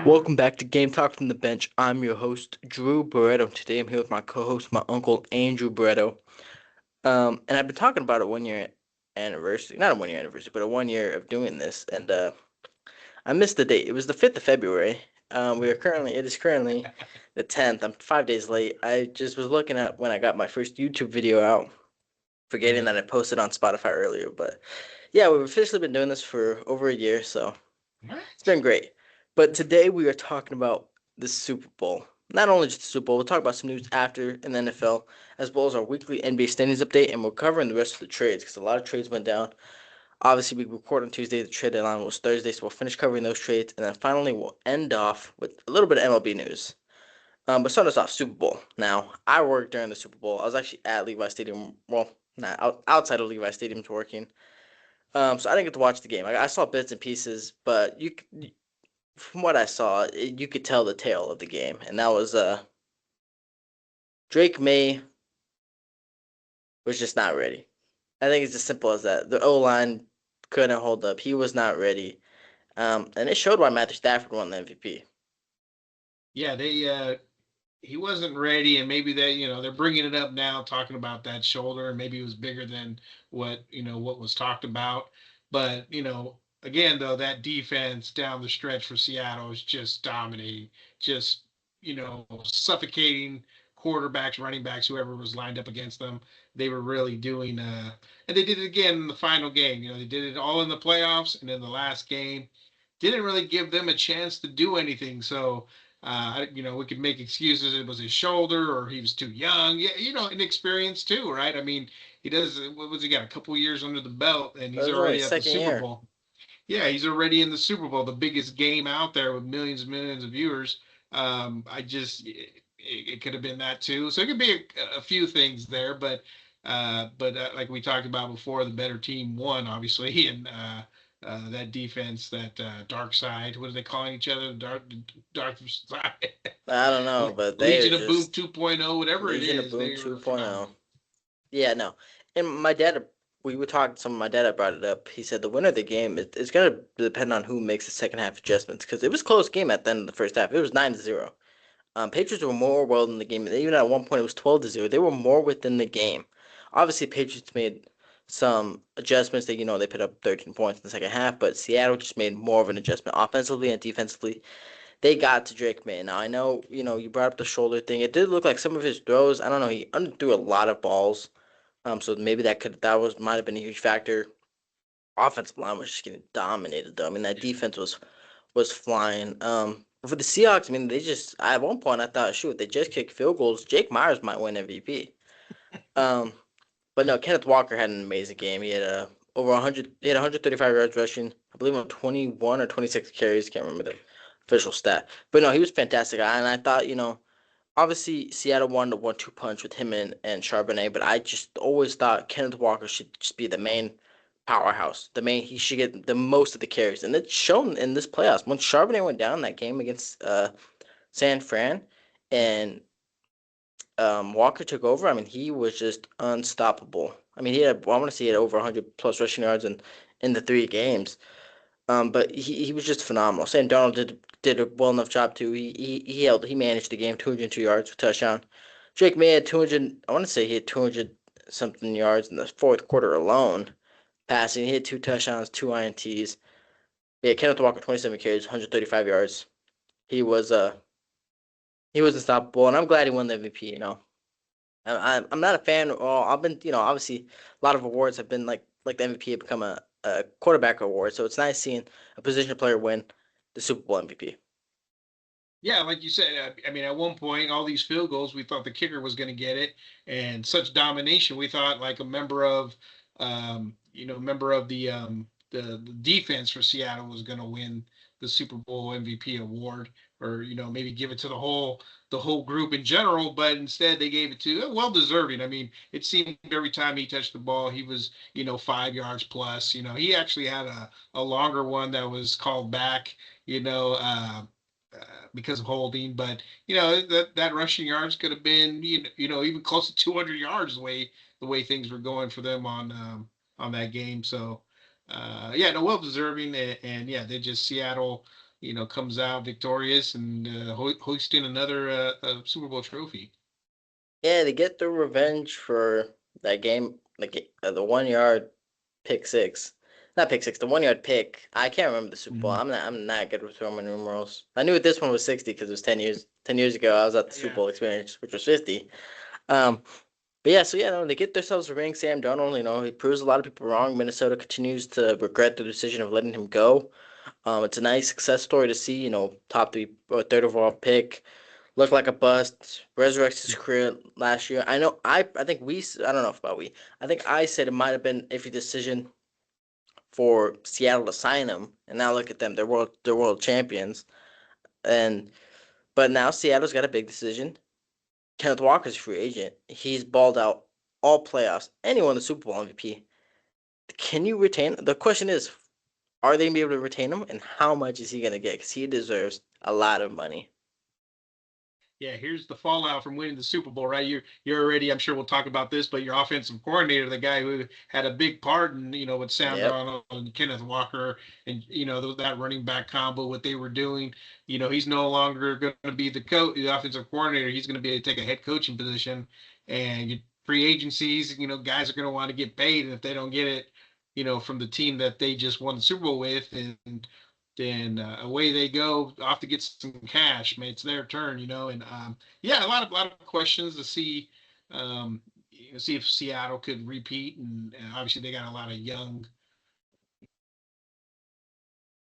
Welcome back to Game Talk from the Bench. I'm your host, Drew Barreto. Today I'm here with my co-host, my uncle, Andrew Barreto. And I've been talking about a 1 year anniversary, not a 1 year anniversary, but a 1 year of doing this. And I missed the date. It was the 5th of February. It is currently the 10th. I'm 5 days late. I just was looking at when I got my first YouTube video out, forgetting that I posted on Spotify earlier. But yeah, we've officially been doing this for over a year, so it's been great. But today we are talking about the Super Bowl. Not only just the Super Bowl, we'll talk about some news after in the NFL, as well as our weekly NBA standings update, and we're covering the rest of the trades because a lot of trades went down. Obviously, we record on Tuesday. The trade deadline was Thursday, so we'll finish covering those trades, and then finally we'll end off with a little bit of MLB news. But starting us off, Super Bowl. Now, I worked during the Super Bowl. I was actually at Levi Stadium. Well, not outside of Levi Stadium working. So I didn't get to watch the game. I saw bits and pieces, but from what I saw, you could tell the tale of the game, and that was Drake May was just not ready. I think it's as simple as that. The O line couldn't hold up. He was not ready, and it showed why Matthew Stafford won the MVP. Yeah, he wasn't ready, and maybe they're bringing it up now, talking about that shoulder, and maybe it was bigger than what was talked about. But again, though, that defense down the stretch for Seattle is just dominating, just suffocating quarterbacks, running backs, whoever was lined up against them. They were really doing, and they did it again in the final game. They did it all in the playoffs, and in the last game, didn't really give them a chance to do anything. So we could make excuses. It was his shoulder, or he was too young. Yeah, inexperienced too, right? I mean, he does. What was he got? A couple years under the belt, and That he's was only already his at the second Super year. Bowl. Yeah, he's already in the Super Bowl, the biggest game out there with millions and millions of viewers. It could have been that too. So it could be a few things there, but like we talked about before, the better team won, obviously, and that defense, that dark side. What are they calling each other? Dark side. I don't know, but they are Legion of Boom just 2.0, whatever it Legion of is, Boom they were 2.0. phenomenal. Yeah, no. And my dad, we were talking to some of my dad. I brought it up. He said the winner of the game, it's gonna depend on who makes the second half adjustments because it was a close game at the end of the first half. It was 9-0. Patriots were more well in the game. Even at one point, it was 12-0. They were more within the game. Obviously, Patriots made some adjustments. They put up 13 points in the second half, but Seattle just made more of an adjustment offensively and defensively. They got to Drake May. Now I know you brought up the shoulder thing. It did look like some of his throws. I don't know. He underthrew a lot of balls. So maybe that might have been a huge factor. Offensive line was just getting dominated though. I mean that defense was flying. For the Seahawks, I mean they just at one point I thought, shoot, they just kicked field goals. Jake Myers might win MVP. Um, but no, Kenneth Walker had an amazing game. He had over 100. He had 135 yards rushing. I believe on 21 or 26 carries. Can't remember the official stat. But no, he was fantastic. And I thought, obviously Seattle won the 1-2 punch with him and Charbonnet, but I just always thought Kenneth Walker should just be the main powerhouse. He should get the most of the carries. And it's shown in this playoffs. When Charbonnet went down that game against San Fran and Walker took over, I mean, he was just unstoppable. I mean, I want to say he had over 100 plus rushing yards in the 3 games. But he was just phenomenal. Sam Darnold did a well enough job too. He managed the game, 202 yards with touchdown. Drake May had 200. I want to say he had 200 something yards in the fourth quarter alone, passing. He had 2 touchdowns, 2 INTs. Yeah, Kenneth Walker 27 carries, 135 yards. He was he was unstoppable, and I'm glad he won the MVP. I'm not a fan. Well, I've been obviously a lot of awards have been like the MVP have become a quarterback award, so it's nice seeing a position player win the Super Bowl MVP. Yeah, like you said, I mean, at one point, all these field goals, we thought the kicker was going to get it, and such domination, we thought like a member of the defense for Seattle was going to win the Super Bowl MVP award, or maybe give it to the whole group in general. But instead, they gave it to well deserving. I mean, it seemed every time he touched the ball, he was 5 yards plus. He actually had a longer one that was called back. You know. Because of holding. But that rushing yards could have been even close to 200 yards the way things were going for them on that game. So yeah, no, well deserving, and yeah, they just Seattle. comes out victorious and hoisting another Super Bowl trophy. Yeah, to get the revenge for that game, like the 1 yard pick six, not pick six, the 1 yard pick. I can't remember the Super Bowl. Mhm. I'm not good with Roman numerals. I knew this one was 60 because it was 10 years ago. I was at the Super Yeah. Bowl experience, which was 50. Um, but yeah, so yeah, no, they get themselves a ring. Sam Darnold, he proves a lot of people wrong. Minnesota continues to regret the decision of letting him go. It's a nice success story to see. Top three or third overall pick, looked like a bust. Resurrects his career last year. I know. I think we. I don't know about we. I think I said it might have been iffy decision for Seattle to sign him, and now look at them. They're world champions. And but now Seattle's got a big decision. Kenneth Walker's a free agent. He's balled out all playoffs. Anyone the Super Bowl MVP. Can you retain? The question is, are they gonna be able to retain him, and how much is he gonna get? Because he deserves a lot of money. Yeah, here's the fallout from winning the Super Bowl, right? You're already, I'm sure we'll talk about this, but your offensive coordinator, the guy who had a big part in, with Sam Yep. Darnold and Kenneth Walker and that running back combo, what they were doing, he's no longer going to be the offensive coordinator. He's going to be take a head coaching position, and free agencies, guys are going to want to get paid, and if they don't get it, from the team that they just won the Super Bowl with, and then away they go off to get some cash. Man, it's their turn, and yeah, a lot of questions to see, see if Seattle could repeat, and obviously they got a lot of young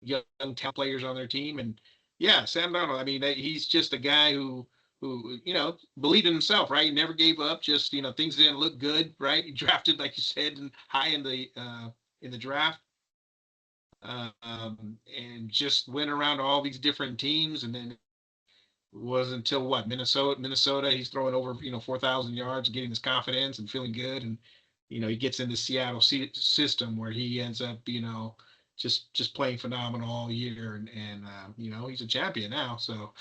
talent players on their team, and yeah, Sam Darnold. I mean, he's just a guy who believed in himself, right? He never gave up. Just things didn't look good, right? He drafted, like you said, high in the draft, and just went around to all these different teams, and then it was until what Minnesota. He's throwing over 4,000 yards, getting his confidence and feeling good, and he gets in the Seattle system where he ends up just playing phenomenal all year, and he's a champion now. So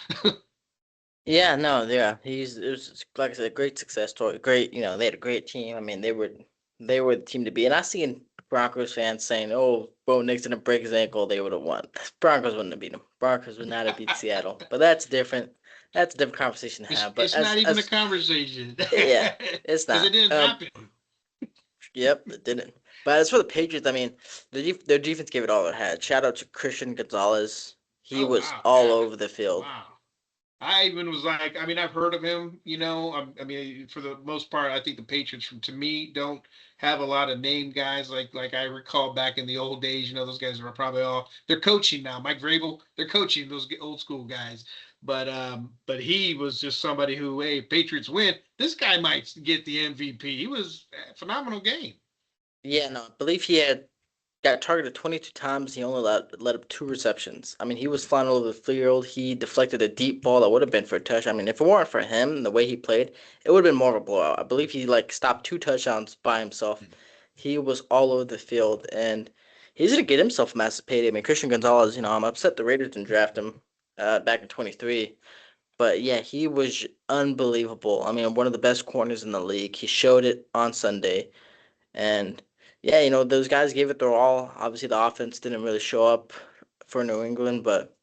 Yeah, no, yeah, it was like I said, a great success story. Great, they had a great team. I mean, they were the team to be. And I seen Broncos fans saying, "Oh, Bo Nix didn't break his ankle, they would have won." Broncos wouldn't have beat them. Broncos would not have beat Seattle. But that's different. That's a different conversation to it's have. But it's not as even a as conversation yeah, it's because it not. didn't happen. Yep, it didn't. But as for the Patriots, I mean, their defense gave it all it had. Shout out to Christian Gonzalez. He Oh was wow, all yeah, over the field. wow. I even was like, I mean, I've heard of him, I mean, for the most part, I think the Patriots, to me, don't have a lot of name guys like I recall back in the old days. Those guys are probably they're coaching now. Mike Vrabel, they're coaching those old school guys. But he was just somebody who, hey, Patriots win. This guy might get the MVP. He was a phenomenal game. Yeah, no, I believe he had got targeted 22 times. He only let up two receptions. I mean, he was flying all over the field. He deflected a deep ball that would have been for a touch. I mean, if it weren't for him and the way he played, it would have been more of a blowout. I believe he stopped two touchdowns by himself. He was all over the field, and he's gonna get himself a massive payday. I mean, Christian Gonzalez. I'm upset the Raiders didn't draft him back in 23. But yeah, he was unbelievable. I mean, one of the best corners in the league. He showed it on Sunday. And yeah, those guys gave it their all. Obviously, the offense didn't really show up for New England, but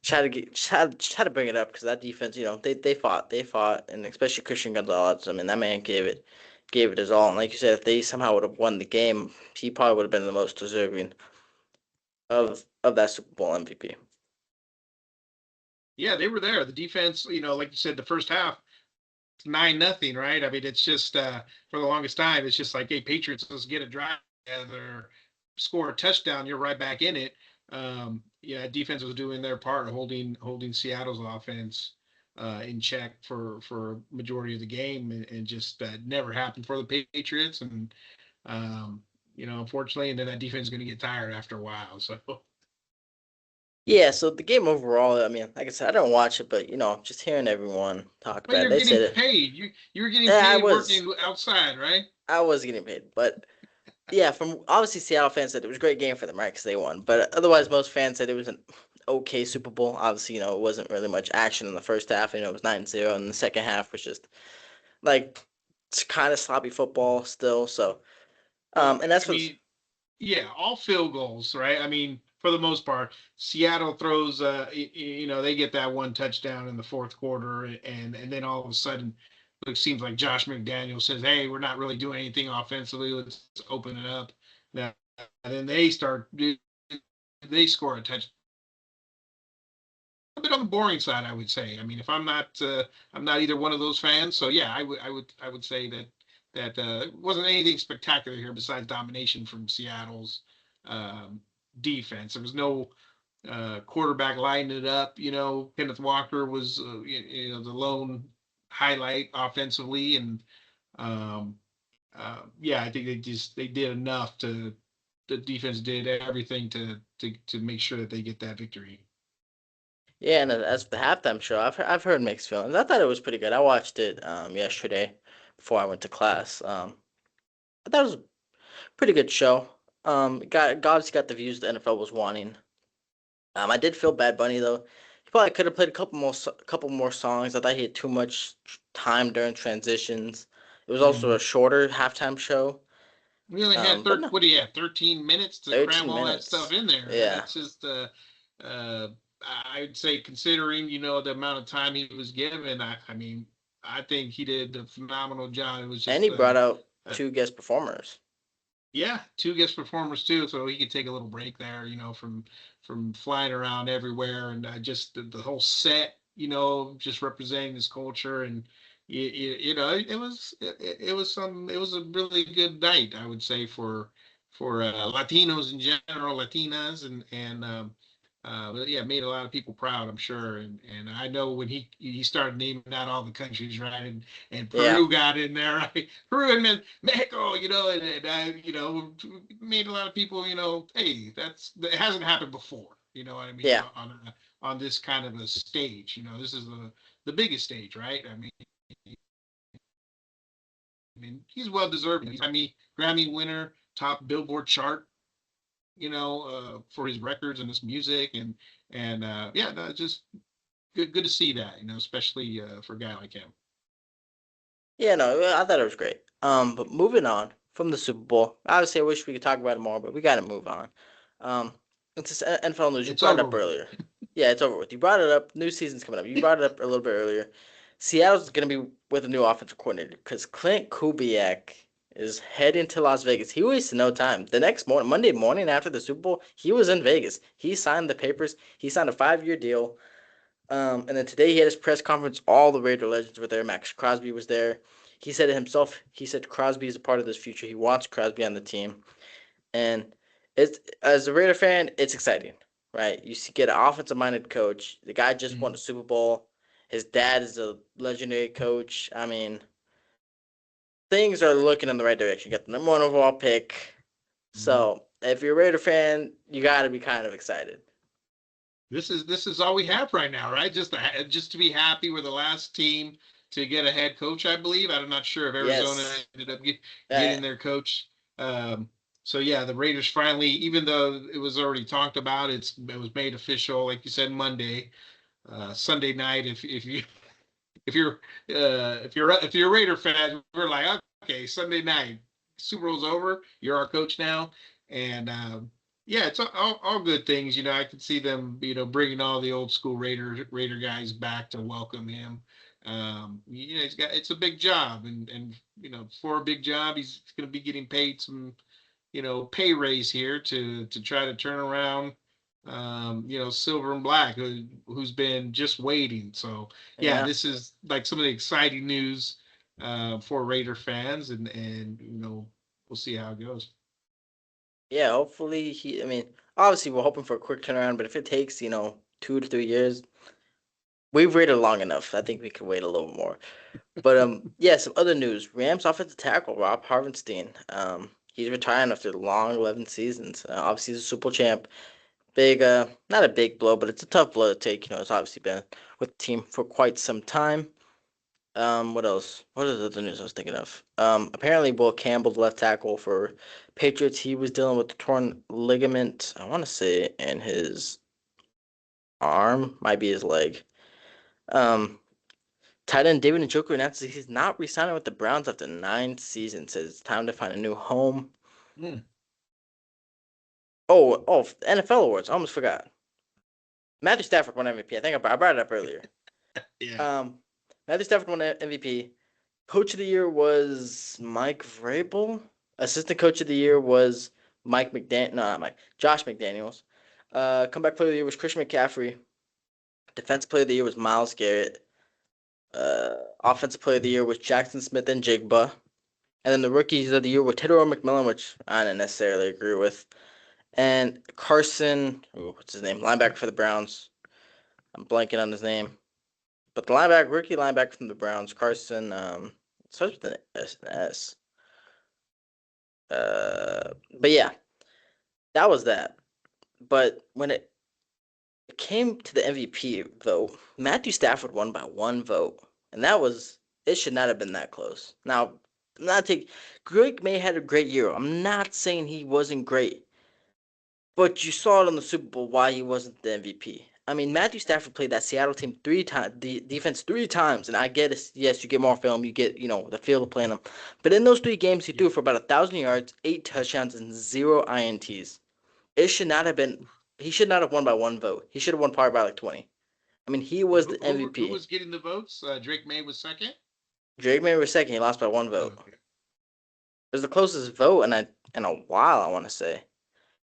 try to bring it up because that defense, they fought, and especially Christian Gonzalez. I mean, that man gave it his all. And like you said, if they somehow would have won the game, he probably would have been the most deserving of that Super Bowl MVP. Yeah, they were there. The defense, like you said, the first half 9-0, right? I mean, it's just for the longest time, it's just like, hey, Patriots, let's get a drive together, score a touchdown, you're right back in it. Yeah, defense was doing their part, holding Seattle's offense in check for majority of the game, and just never happened for the Patriots, and unfortunately, and then that defense is going to get tired after a while. So, Yeah, so the game overall, I mean, like I said, I don't watch it, but just hearing everyone talk but about it, you're they getting said it. paid. You were getting Yeah, I paid was, working outside, right? I was getting paid, but yeah, from obviously Seattle fans said it was a great game for them, right? Because they won. But otherwise, most fans said it was an okay Super Bowl. Obviously, it wasn't really much action in the first half. It was 9-0, and the second half was just like it's kind of sloppy football still. So, Well, and that's I for mean, yeah, all field goals, right? I mean, for the most part. Seattle throws, they get that one touchdown in the fourth quarter, and then all of a sudden, it seems like Josh McDaniel says, "Hey, we're not really doing anything offensively. Let's open it up." Now, and then they score a touchdown a bit on the boring side, I would say. I mean, if I'm not either one of those fans. So yeah, I would say that it wasn't anything spectacular here besides domination from Seattle's um, defense. There was no quarterback lining it up. Kenneth Walker was the lone highlight offensively, and um, yeah, I think they did enough to the defense did everything to make sure that they get that victory. Yeah, and as for the halftime show, I've heard mixed feelings. I thought it was pretty good. I watched it yesterday before I went to class. I thought it was a pretty good show. Obviously got the views the NFL was wanting. I did feel Bad Bunny though. He probably could have played couple more songs. I thought he had too much time during transitions. It was also Mm-hmm. a shorter halftime show. We only had But no, 13 minutes to cram 13 all that stuff minutes. in there. Yeah, That's just uh I'd say considering, the amount of time he was given, I mean, I think he did a phenomenal job. It was and just he brought out uh two guest performers. yeah, two guest performers too, so he could take a little break there, from flying around everywhere, and just the whole set, just representing his culture, and it was a really good night, I would say, for Latinos in general, Latinas, but yeah, made a lot of people proud, I'm sure, and I know when he started naming out all the countries, right, and Yeah, Peru got in there, right, Peru and then Mexico, and I, made a lot of people, hey, it hasn't happened before, you know what I mean, yeah, on this kind of a stage, this is the biggest stage, right? I mean, he's well deserved. He's Grammy winner, top Billboard chart, for his records and his music, and yeah, no, just good to see that, especially for a guy like him. yeah. No, I thought it was great. But moving on from the Super Bowl, obviously I wish we could talk about it more, but we got to move on. Um, it's just NFL news. You It's brought it over up with. earlier. Yeah, it's over with. You brought it up. New season's coming up. You brought it up a little bit earlier. Seattle's gonna be with a new offensive coordinator because Clint Kubiak is heading to Las Vegas. He wasted no time. The next morning, Monday morning after the Super Bowl, he was in Vegas. He signed the papers. He signed a 5-year deal. And then today he had his press conference. All the Raider legends were there. Max Crosby was there. He said it himself. He said Crosby is a part of this future. He wants Crosby on the team. And it's as a Raider fan, it's exciting, right? Get an offensive minded coach. The guy just won Mhm. the Super Bowl. His dad is a legendary coach. I mean, things are looking in the right direction. You got the number one overall pick. Mhm. So if you're a Raider fan, you got to be kind of excited. This is all we have right now, right? Just to be happy we're the last team to get a head coach, I believe. I'm not sure if Arizona Yes. ended up Uh, getting their coach. Um, so yeah, the Raiders finally, even though it was already talked about, it was made official, like you said, Monday, Sunday night. If you're a Raider fan, we're like, okay, Sunday night, Super Bowl's over. You're our coach now, and yeah, it's all good things. I can see them, bringing all the old school Raider guys back to welcome him. It's a big job, and for a big job, he's going to be getting paid some pay raise here to try to turn around Silver and Black, who's been just waiting. So yeah, yeah. this is like some of the exciting news for Raider fans, and we'll see how it goes. Yeah, hopefully I mean, obviously we're hoping for a quick turnaround, but if it takes, 2 to 3 years, we've waited long enough. I think we could wait a little more. But yeah, some other news. Rams offensive tackle Rob Harvenstein. He's retiring after the long 11 seasons. Obviously he's a Super Bowl champ. Big not a big blow, but it's a tough blow to take. It's obviously been with the team for quite some time. What else? What is the other news I was thinking of? Apparently Will Campbell, the left tackle for Patriots, he was dealing with the torn ligament. I want to say in his arm, might be his leg. Um, Tight end David Njoku announced that he's not re-signing with the Browns after 9 seasons. Says it's time to find a new home. Hmm. Oh, NFL awards. I almost forgot. Matthew Stafford won MVP. I think I brought it up earlier. Yeah. Um, Matthew Stafford won MVP. Coach of the year was Mike Vrabel. Assistant coach of the year was Mike McDaniel. No, not Mike. Josh McDaniels. Comeback player of the year was Christian McCaffrey. Defensive player of the year was Miles Garrett. Offensive player of the year was Jackson Smith and Jigba. And then the rookies of the year were Tedor McMillan, which I didn't necessarily agree with. And Carson, what's his name? Linebacker for the Browns. I'm blanking on his name. But the rookie linebacker from the Browns, Carson, starts with an S. But yeah, that was that. But when it came to the MVP vote, Matthew Stafford won by one vote, and it should not have been that close. Now, I'm not take Greg May had a great year. I'm not saying he wasn't great, but you saw it on the Super Bowl why he wasn't the MVP. I mean, Matthew Stafford played that Seattle team three times, the defense three times, and I get it. Yes, you get more film, you get the feel of playing them, but in those three games, he Yeah. threw for about 1,000 yards, 8 touchdowns, and zero ints. It should not have been. He should not have won by one vote. He should have won probably by like 20. I mean, he was the Who MVP. was getting the votes? Drake May was second. Drake May was second. He lost by one vote. Okay. It was the closest vote in a while, I want to say.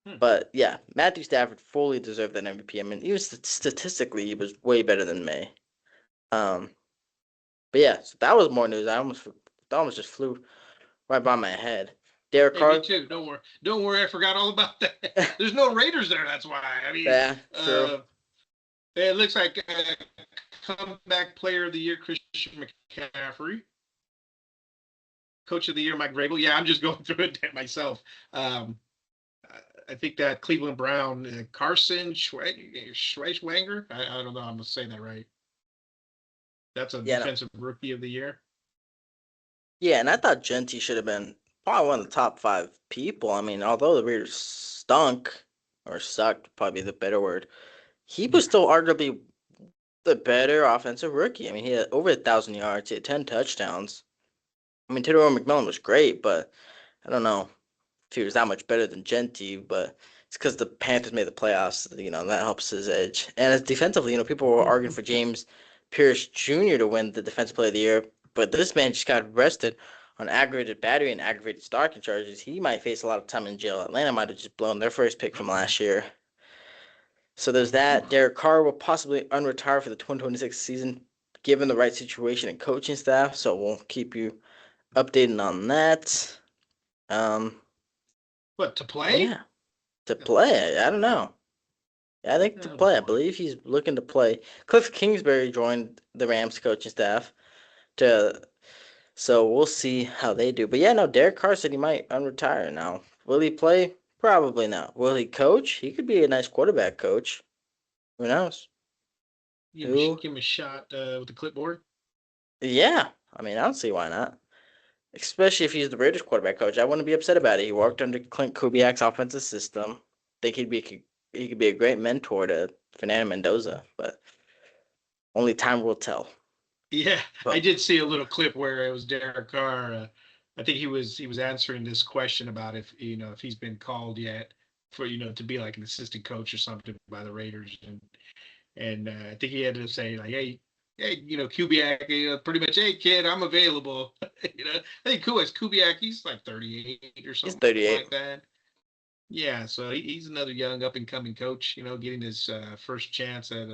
Hmm. But yeah, Matthew Stafford fully deserved that MVP. I mean, even statistically, he was way better than May. Um, but yeah, so that was more news. That almost just flew right by my head. Derek Hey, me Carr. too. Don't worry. Don't worry. I forgot all about that. There's no Raiders there. That's why. I mean, Yeah, true. uh, it looks like comeback player of the year, Christian McCaffrey. Coach of the year, Mike Vrabel. Yeah, I'm just going through it myself. Um, I think that Cleveland Brown, Carson Schweitzwanger. I don't know. I'm gonna say that right. That's a Yeah, no, defensive rookie of the year. yeah, and I thought Genty should have been probably one of the top five people. I mean, although the Raiders stunk or sucked, probably the better word, he was Yeah. still arguably the better offensive rookie. I mean, he had over 1,000 yards, he had 10 touchdowns. I mean, Tedor McMillan was great, but I don't know if he was that much better than Genty. But it's because the Panthers made the playoffs. That helps his edge. And as defensively, people were arguing for James Pierce Jr. to win the Defensive Player of the Year, but this man just got arrested on aggravated battery and aggravated stalking charges. He might face a lot of time in jail. Atlanta might have just blown their first pick from last year. So there's that. Derek Carr will possibly unretire for the 2026 season, given the right situation and coaching staff. So we'll keep you updated on that. Um, What to play? yeah, to play. I don't know. Yeah, I think to Oh play. I boy. believe he's looking to play. Cliff Kingsbury joined the Rams coaching staff to, so we'll see how they do. But yeah, no, Derek Carr said he might unretire now. Will he play? Probably not. Will he coach? He could be a nice quarterback coach. Who knows? Who? Give him a shot with the clipboard. Yeah, I mean, I don't see why not. Especially if he's the Raiders quarterback coach. I wouldn't be upset about it. He worked under Clint Kubiak's offensive system. Think he could be a great mentor to Fernando Mendoza, but only time will tell. Yeah, I But did see a little clip where it was Derek Carr. I think he was answering this question about if if he's been called yet for to be like an assistant coach or something by the Raiders, and I think he had to say like, hey, Kubiak, pretty much, hey kid, I'm available. I think Kubiak, he's like 38 or he's something 38. like that. Yeah, so he's another young up and coming coach, getting his first chance at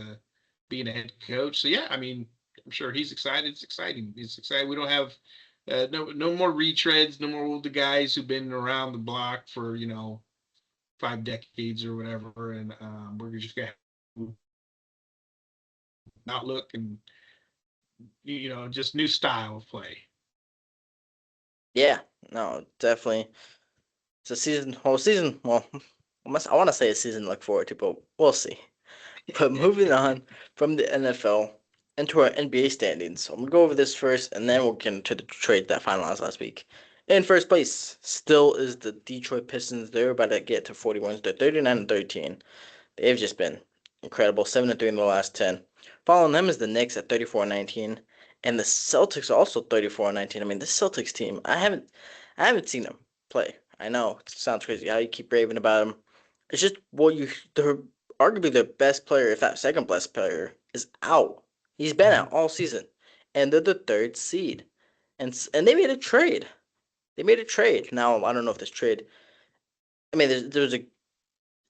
being a head coach. So yeah, I mean, I'm sure he's excited. It's exciting. It's exciting. We don't have no more retreads, no more older guys who've been around the block for 5 decades or whatever, and we're just gonna have outlook and just new style of play. Yeah, no, definitely. It's a season. Well, I want to say a season to look forward to, but we'll see. But moving on from the NFL into our NBA standings. I'm gonna go over this first, and then we'll get into the trade that finalized last week. In first place, still is the Detroit Pistons. They're about to get to 40 wins. They're 39 and 13. They've just been incredible. 7 and 3 in the last 10. Following them is the Knicks at 34 and 19. And the Celtics are also 34 and 19. I mean, this Celtics team, I haven't seen them play. I know it sounds crazy how you keep raving about them. It's just well, you they're arguably their best player, if not second best player, is out. He's been Hmm. out all season, and they're the third seed, and they made a trade. They made a trade. Now I don't know if this trade. I mean, there was a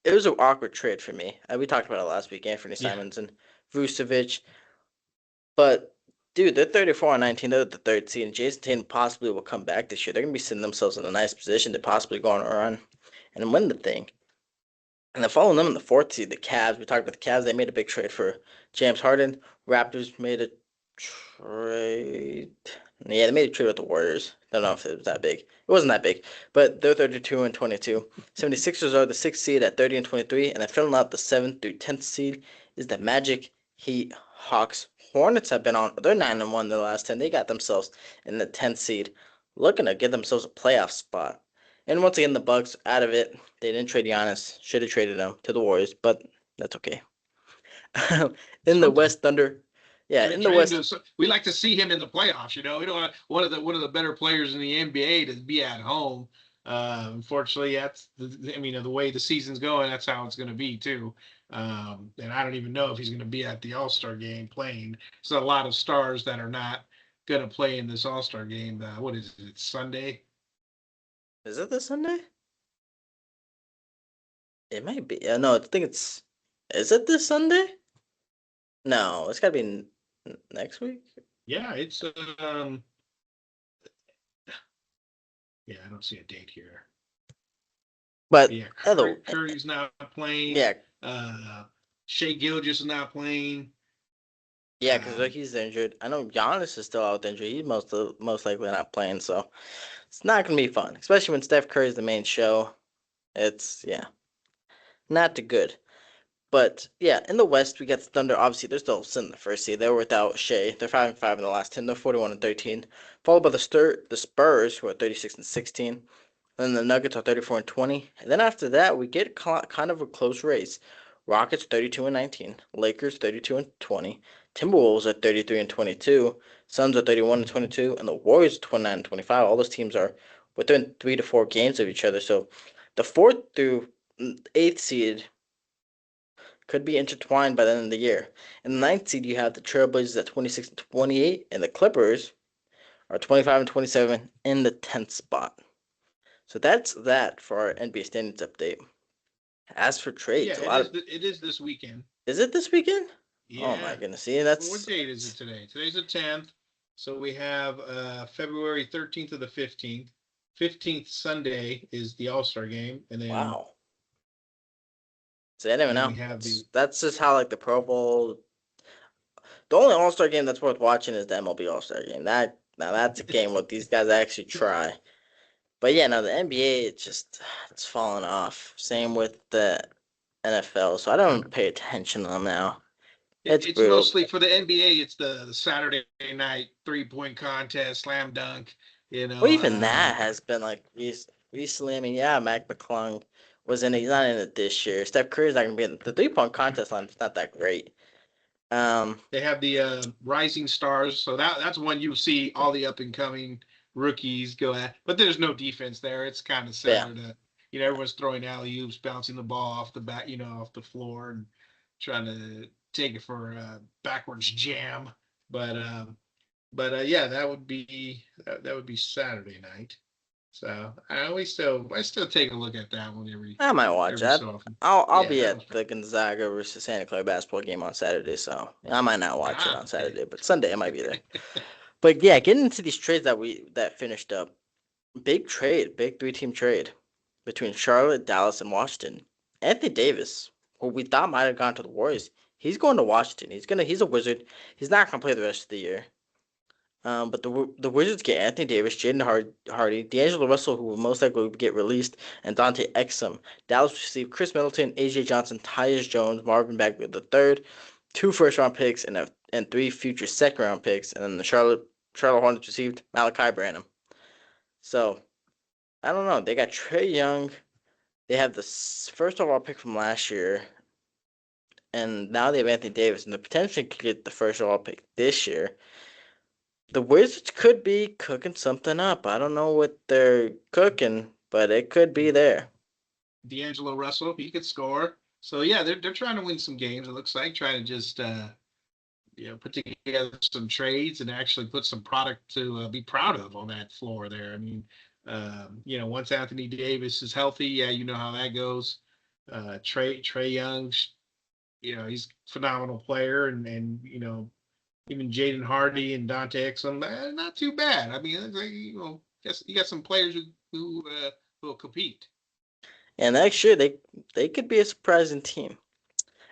it was an awkward trade for me. We talked about it last week. Anthony Yeah. Simons and Vucevic, but dude, they're 34-19. They're the third seed, and Jason Tatum possibly will come back this year. They're gonna be sitting themselves in a nice position to possibly go on a run and win the thing. And then following them in the fourth seed, the Cavs. We talked about the Cavs. They made a big trade for James Harden. Raptors made a trade. Yeah, they made a trade with the Warriors. Don't know if it was that big. It wasn't that big, but they're 32-22. 76ers are the sixth seed at 30-23, and then filling out the seventh through 10th seed is the Magic, Heat, Hawks. Hornets have been on. They're 9-1 in the last 10. They got themselves in the 10th seed, looking to get themselves a playoff spot. And once again, the Bucks out of it. They didn't trade Giannis. Should have traded him to the Warriors, but that's okay. In the Something. West Thunder, yeah, in the Trade him West, to. We like to see him in the playoffs. We don't want one of the better players in the NBA to be at home. Unfortunately, that's the way the season's going. That's how it's going to be too. And I don't even know if he's going to be at the All Star game playing. There's a lot of stars that are not going to play in this All Star game. What is it? Sunday? is it this Sunday? It might be. No, I think it's. Is it this Sunday? No, it's got to be next week. Yeah, it's yeah. I don't see a date here. But But yeah, other, Curry's not playing. yeah, Shea Gilgeous is not playing. yeah, because Um, he's injured. I know Giannis is still out with injury. He's most likely not playing, so it's not gonna be fun, especially when Steph Curry is the main show. It's yeah, not too good. But yeah, in the West we got the Thunder. Obviously, they're still sitting in the first seed. They were without Shea. They're 5-5 in the last 10. They're 41-13. Followed by the Spurs, who are 36-16. And then the Nuggets are 34-20. And then after that, we get kind of a close race. Rockets 32-19. Lakers 32-20. Timberwolves are 33-22. Suns are 31-22. And the Warriors are 29-25. All those teams are within 3 to 4 games of each other. So the fourth through eighth seed could be intertwined by the end of the year. In the ninth seed, you have the Trailblazers at 26-28, and the Clippers are 25-27 in the 10th spot. So that's that for our NBA standings update. As for yeah, trades, a it lot is. of It is this weekend. is it this weekend? Oh my Yeah. goodness! See, What date is it today? Today's the 10th. So we have February 13th to the 15th. 15th Sunday is the All Star game, and then wow. So I don't even then know. we have the That's just how like the Pro Bowl. The only All Star game that's worth watching is the MLB All Star game. That's a game where these guys actually try. But yeah, no, the NBA it's falling off. Same with the NFL. So I don't pay attention to them now. It's it's brutal. mostly for the NBA. It's the Saturday night 3-point contest, slam dunk. You Well, know, even that has been like recently. I mean, yeah, Mac McClung was in it. He's not in it this year. Steph Curry's not gonna be in it. The 3 point contest line is not that great. Um, they have the Rising Stars, so that's one you see all the up and coming rookies go at. But there's no defense there. It's kind of yeah, similar to everyone's throwing alley oops, bouncing the ball off the back, off the floor, and trying to take it for a backwards jam. But yeah, that would be Saturday night. So I still take a look at that one I might watch every that. so often. I'll Yeah, be that was at the Gonzaga versus Santa Clara basketball game on Saturday, so I might not watch it on okay. Saturday, but Sunday I might be there. But yeah, getting into these trades that finished up. Big trade, big three-team trade between Charlotte, Dallas, and Washington. Anthony Davis, who we thought might have gone to the Warriors, he's going to Washington. He's a Wizard. He's not gonna play the rest of the year. But the Wizards get Anthony Davis, Hardy, D'Angelo Russell, who will most likely get released, and Dante Exum. Dallas received Chris Middleton, A.J. Johnson, Tyus Jones, Marvin Bagley the third, 2 first-round picks, and 3 future second-round picks. And then the Charlotte Hornets received Malachi Branham. So I don't know. They got Trey Young. They have the first overall pick from last year, and now they have Anthony Davis, and the potential could get the first overall pick this year. The Wizards could be cooking something up. I don't know what they're cooking, but it could be there. D'Angelo Russell, he could score. So yeah, they're trying to win some games. It looks like trying to just put together some trades and actually put some product to be proud of on that floor there. I mean, once Anthony Davis is healthy, yeah, you know how that goes. Trey Young, he's a phenomenal player, and even Jaden Hardy and Dante Exum, not too bad. I mean, like, guess you got some players who will compete. And next year they could be a surprising team.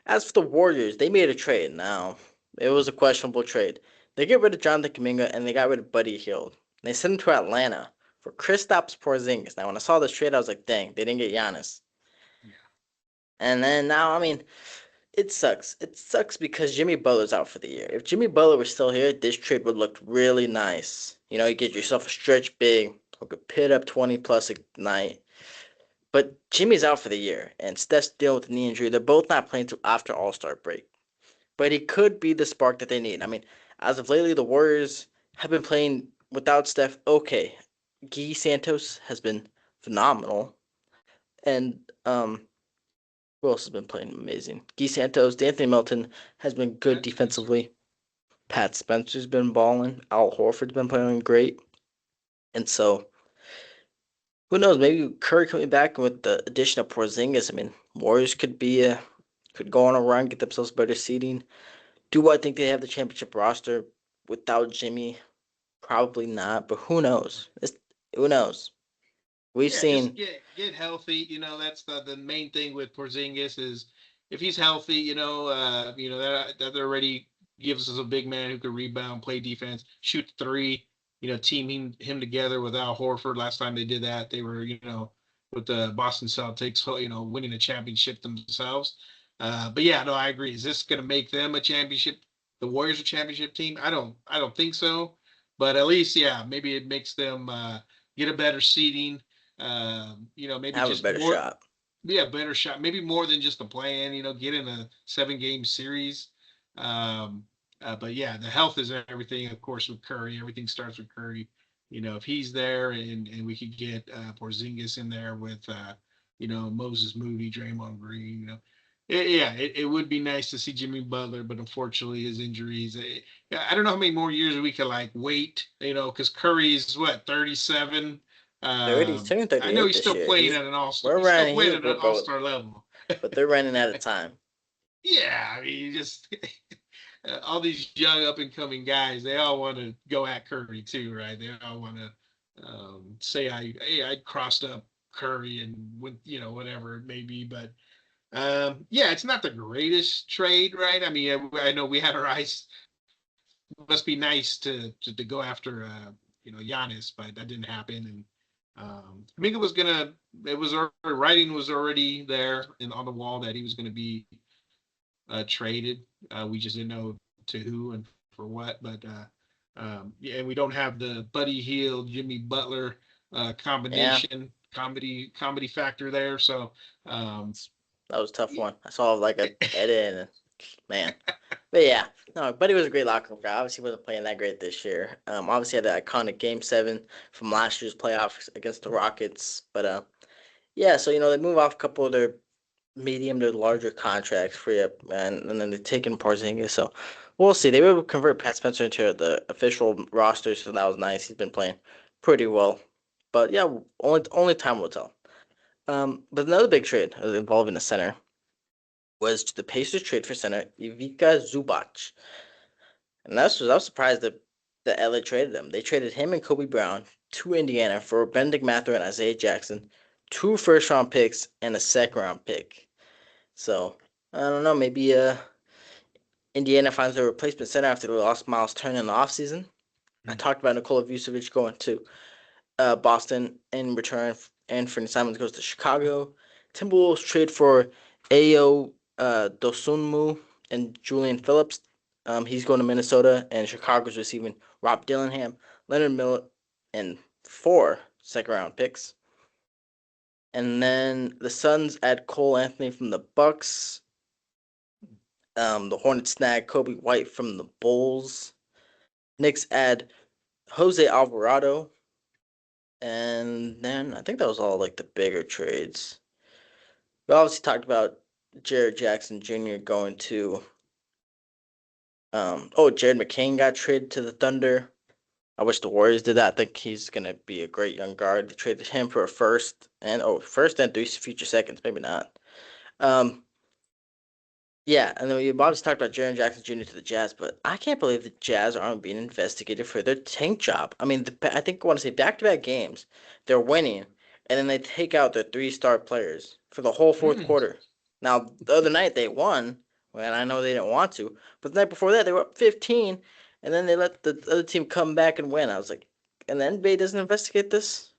As for the Warriors, they made a trade. Now it was a questionable trade. They get rid of Jonathan Kuminga and they got rid of Buddy Hield. They sent him to Atlanta for Kristaps Porzingis. Now when I saw this trade, I was like, dang, they didn't get Giannis. Yeah, And then now, I mean, it sucks. It sucks because Jimmy Butler's out for the year. If Jimmy Butler was still here, this trade would look really nice. You know, you get yourself a stretch big who could pit up 20 plus a night. But Jimmy's out for the year, and Steph's dealing with a knee injury. They're both not playing till after All Star break. But he could be the spark that they need. I mean, as of lately, the Warriors have been playing without Steph. Okay, Guy Santos has been phenomenal, and who else has been playing amazing? Guy Santos, D'Anthony Melton has been good Pat Spencer. defensively. Pat Spencer's been balling. Al Horford's been playing great, and so who knows? Maybe Curry coming back with the addition of Porzingis. I mean, Warriors could go on a run, get themselves better seeding. Do I think they have the championship roster without Jimmy? Probably not, but who knows? Who knows? We've Yeah, just seen get healthy. That's the main thing with Porzingis is if he's healthy, that already gives us a big man who can rebound, play defense, shoot three. Teaming him together with Al Horford. Last time they did that, they were with the Boston Celtics, winning a championship themselves. But yeah, no, I agree. Is this going to make them a championship? The Warriors a championship team? I don't think so. But at least, yeah, maybe it makes them get a better seeding, maybe have a just better more, shot. yeah, better shot, maybe more than just a plan, get in a 7 game series. Um, but yeah, the health is everything, of course, with Curry. Everything starts with Curry. If he's there and we could get Porzingis in there with, Moses Moody, Draymond Green, yeah, it would be nice to see Jimmy Butler, but unfortunately his injuries. Yeah, I don't know how many more years we could like wait, because Curry's what 37. 30, he's turning I know 38 he's this still year. playing at an all star. We're He's still running. playing at an all But star level. they're running out of time. Yeah, I mean, you just all these young up and coming guys, they all want to go at Curry too, right? They all want to say I crossed up Curry and with whatever it may be, but yeah, it's not the greatest trade, right? I mean, I know we had our eyes. Must be nice to go after Giannis, but that didn't happen. And I think it was gonna. It was already, writing was already there and on the wall that he was going to be traded. We just didn't know to who and for what. But yeah, and we don't have the Buddy Hield, Jimmy Butler Yeah, combination comedy factor there. So um, that was a tough one. I saw like a edit and man. But yeah, no, but he was a great locker room guy. Obviously, he wasn't playing that great this year. Obviously had the iconic Game 7 from last year's playoffs against the Rockets. But yeah, so they move off a couple of their medium to larger contracts, free up, and then they're taking Porzingis. So we'll see. They will convert Pat Spencer into the official roster, so that was nice. He's been playing pretty well. But yeah, only time will tell. But another big trade involving the center was to the Pacers trade for center Ivica Zubac. And I was surprised that LA traded him. They traded him and Kobe Brown to Indiana for Benedict Mather and Isaiah Jackson, 2 first round picks and a second round pick. So I don't know, maybe Indiana finds a replacement center after they lost Miles Turner in the offseason. I talked about Nikola Vucevic going to Boston in return, and Anthony Simons goes to Chicago. Timberwolves trade for Ayo Dosunmu and Julian Phillips. He's going to Minnesota, and Chicago's receiving Rob Dillingham, Leonard Miller, and 4 second round picks. And then the Suns add Cole Anthony from the Bucks. The Hornets snag Kobe White from the Bulls. Knicks add Jose Alvarado. And then I think that was all like the bigger trades. We obviously talked about Jared Jackson Jr. going to. Jared McCain got traded to the Thunder. I wish the Warriors did that. I think he's gonna be a great young guard. They traded him for a first and three future seconds. Maybe not. Um, Yeah, and then we obviously talked about Jaren Jackson Jr. to the Jazz, but I can't believe the Jazz aren't being investigated for their tank job. I mean, I think I want to say back-to-back games, they're winning, and then they take out their three-star players for the whole fourth Mm. quarter. Now, the other night they won, and I know they didn't want to, but the night before that they were up 15, and then they let the other team come back and win. I was like, and the NBA doesn't investigate this?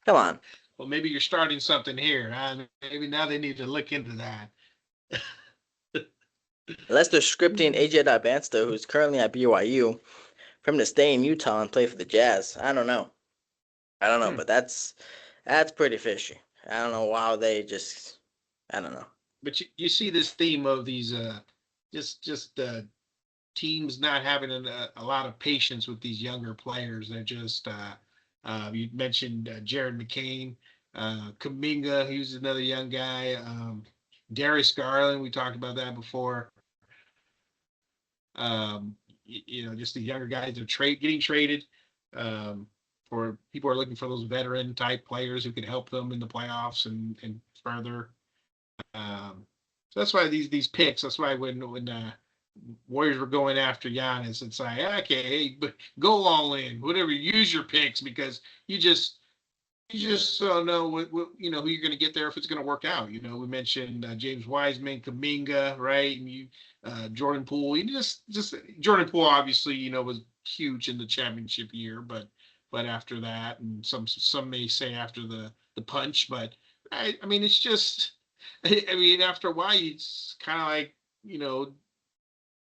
Come on. Well, maybe you're starting something here. Maybe now they need to look into that. Unless they're scripting AJ Dibansta, who's currently at BYU, for him to stay in Utah and play for the Jazz. I don't know. I don't know, Hmm. but that's pretty fishy. I don't know why they just. I don't know. But you see this theme of these just teams not having a lot of patience with these younger players. They're just you mentioned Jared McCain, Kaminga, who's another young guy. Darius Garland, we talked about that before. Just the younger guys are getting traded. Um, for people are looking for those veteran type players who can help them in the playoffs and further. So that's why these picks. That's why when Warriors were going after Giannis, it's like okay, hey, but go all in, whatever. Use your picks because you just don't know what who you're going to get there if it's going to work out. We mentioned James Wiseman, Kaminga, right, and Jordan Poole. You just Jordan Poole obviously was huge in the championship year, but after that, and some may say after the punch, but I mean it's just I mean after a while it's kind of like you know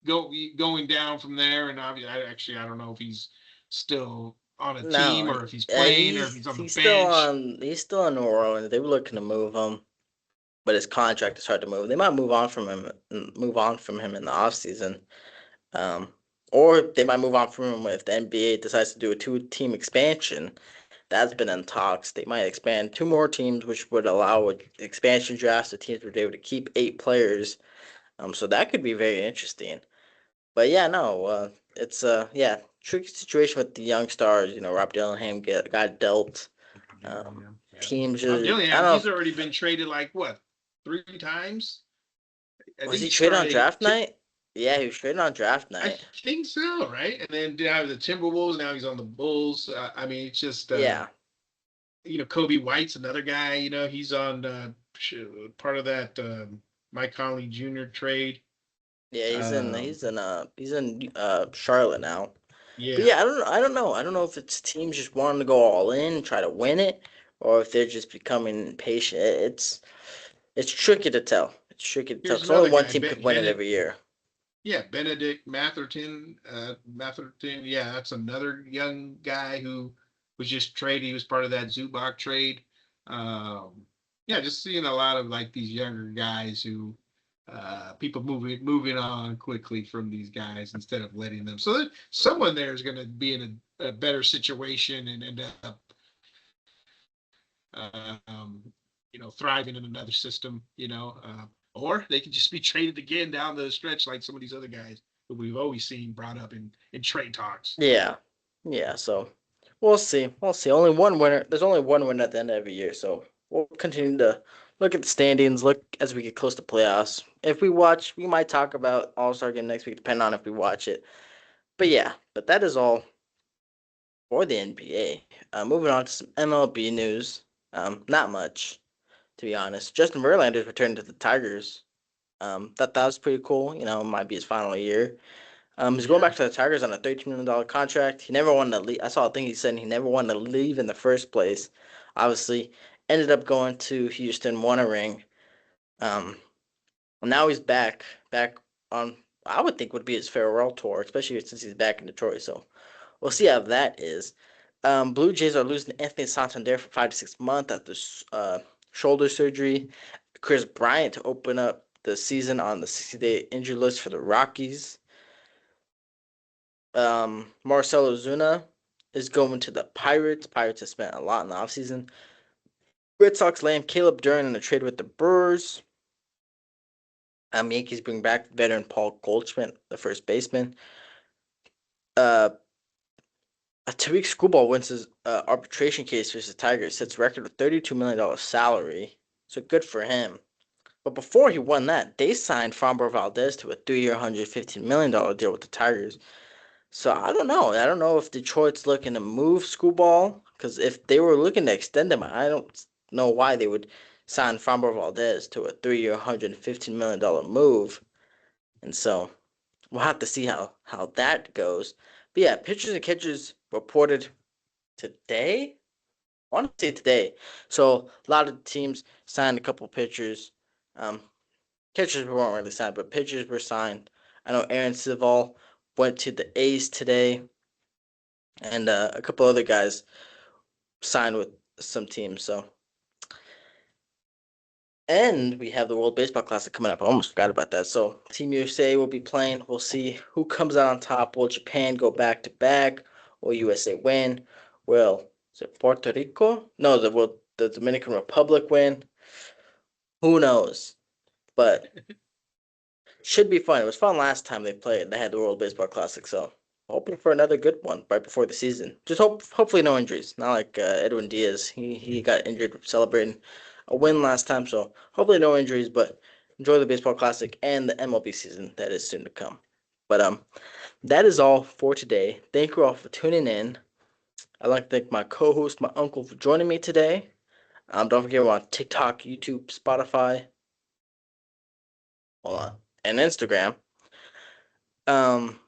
going down from there, and obviously I don't know if he's still on a team No, or if he's playing or if he's he's on the bench. he's still in New Orleans. They were looking to move him, but his contract is hard to move. They might move on from him in the offseason. Um, or they might move on from him if the NBA decides to do a two-team expansion. That's been in talks. They might expand two more teams, which would allow expansion drafts. The teams would be able to keep 8 players. So that could be very interesting. But yeah, no, it's yeah, tricky situation with the young stars. Rob Dillingham got dealt. Um, Yeah. teams Rob just I Dillingham, don't know. he's already been traded like what, 3 times? I Was think he he traded on started. draft night? Yeah, he was traded on draft I night. think so, right? And then now the Timberwolves. Now he's on the Bulls. I mean, it's just Yeah, Kobe White's another guy. He's on part of that Mike Conley Jr. trade. yeah, Um, he's in Charlotte now. But yeah, yeah, I don't know if it's teams just wanting to go all in, try to win it, or if they're just becoming impatient. It's tricky to tell. It's tricky to tell here's because only another one guy, team could win it every year. Yeah, Benedict Matherton. Matherton. Yeah, that's another young guy who was just traded. He was part of that Zubac trade. Um, yeah, just seeing a lot of like these younger guys who people moving on quickly from these guys instead of letting them. So someone there is going to be in a better situation and end up thriving in another system. Or they could just be traded again down the stretch like some of these other guys that we've always seen brought up in trade talks. Yeah, yeah. So we'll see. We'll see. Only one winner. There's only one winner at the end of every year. So we'll continue to look at the standings. Look as we get close to playoffs. If we watch, we might talk about All Star game next week, depending on if we watch it. But yeah, but that is all for the NBA. Moving on to some MLB news. Not much, to be honest. Justin Verlander's returned to the Tigers. Thought that was pretty cool. It might be his final year. He's going back Yeah. to the Tigers on a $13 million contract. He never wanted to leave. I saw a thing he said he never wanted to leave in the first place. Obviously, ended up going to Houston, won a ring. Um, and now he's back on. I would think would be his farewell tour, especially since he's back in Detroit. So we'll see how that is. Blue Jays are losing Anthony Santander for 5 to 6 months after shoulder surgery. Chris Bryant to open up the season on the 60-day injury list for the Rockies. Marcelo Zuna is going to the Pirates. Pirates have spent a lot in the offseason. Red Sox land Caleb Duran in a trade with the Brewers. Yankees bring back veteran Paul Goldschmidt, the first baseman. Uh, a Tariq Skubal wins his arbitration case versus Tigers, sets record with $32 million salary. So good for him. But before he won that, they signed Framber Valdez to a 3-year, $115 million deal with the Tigers. So I don't know. I don't know if Detroit's looking to move Screwball, because if they were looking to extend him, I don't know why they would sign Framber Valdez to a 3-year, $115 million move. And so we'll have to see how that goes. But yeah, pitchers and catchers reported today. I want to say today. So a lot of teams signed a couple pitchers. Um, Catchers weren't really signed, but pitchers were signed. I know Aaron Civil went to the A's today, and a couple other guys signed with some teams. So, and we have the World Baseball Classic coming up. I almost forgot about that. So, Team USA will be playing. We'll see who comes out on top. Will Japan go back to back? Will USA win? Will is it Puerto Rico? No, will the Dominican Republic win? Who knows? But should be fun. It was fun last time they played. They had the World Baseball Classic, so hoping for another good one right before the season. Just hopefully no injuries. Not like Edwin Diaz. He got injured celebrating a win last time, so hopefully no injuries. But enjoy the Baseball Classic and the MLB season that is soon to come. But that is all for today. Thank you all for tuning in. I'd like to thank my co-host, my uncle, for joining me today. Don't forget we're on TikTok, YouTube, Spotify, hold on, and Instagram. Um,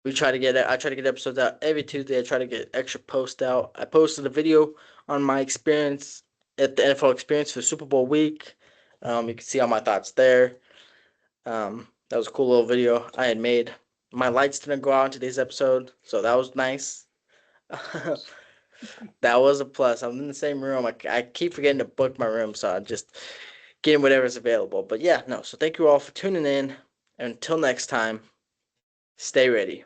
I try to get episodes out every Tuesday. I try to get extra posts out. I posted a video on my experience at the NFL experience for Super Bowl week. You can see all my thoughts there. That was a cool little video I had made. My lights didn't go out in today's episode, so that was nice. That was a plus. I'm in the same room. I keep forgetting to book my room, so I'm just getting whatever's available. But yeah, no. So thank you all for tuning in. And until next time, stay ready.